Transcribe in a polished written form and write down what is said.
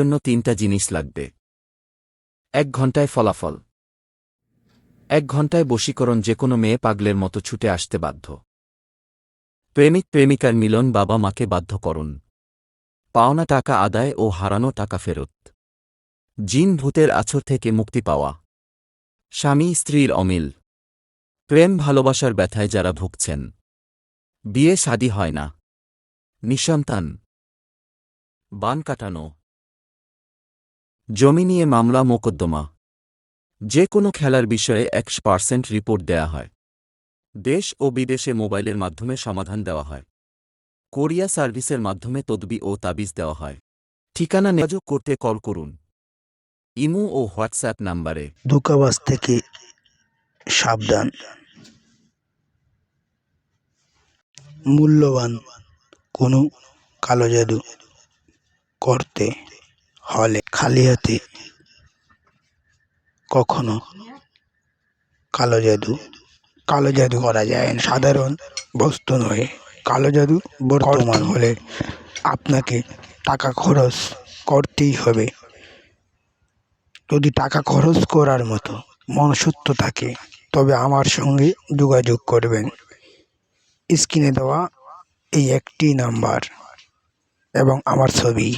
জন্য 3টা জিনিস লাগবে। 1 ঘণ্টায় ফলাফল। 1 ঘণ্টায় বশীকরণ। যে কোনো মেয়ে পাগলের মতো ছুটে আসতে বাধ্য। প্রেমিক প্রেমিকার মিলন। বাবা মাকে বাধ্য করুন। পাওনা টাকা আদায় ও হারানো টাকা ফেরত। জিন ভূতের আছর থেকে মুক্তি পাওয়া। স্বামী স্ত্রীর অমিল। প্রেম ভালোবাসার ব্যথায় যারা ভুগছেন। বিয়ে শাদী হয় না। নিঃসন্তান। বান কাটানো। জমি নিয়ে মামলা মোকদ্দমা। যে কোনো খেলার বিষয়ে 100% রিপোর্ট দেয়া হয়। দেশ ও বিদেশে মোবাইলের মাধ্যমে সমাধান দেওয়া হয়। কোরিয়া সার্ভিসের মাধ্যমে তদবি ও তাবিজ দেওয়া হয়। ঠিকানা যোগাযোগ করতে কল করুন ইমো ও হোয়াটসঅ্যাপ নাম্বারে। ধোঁকাবাজ থেকে সাবধান। মূল্যবান কোনো কালো জাদু করতে হলে খালি হাতে কখনো কালো জাদু করা যায় না। সাধারণ বস্তু নয়, কালো জাদু বর্তমান হলে আপনাকে টাকা খরচ করতেই হবে। যদি টাকা খরচ করার মতো মনুষ্যত্ব থাকে তবে আমার সঙ্গে যোগাযোগ করবেন। স্ক্রিনে দেওয়া এই একটি নাম্বার এবং আমার ছবি।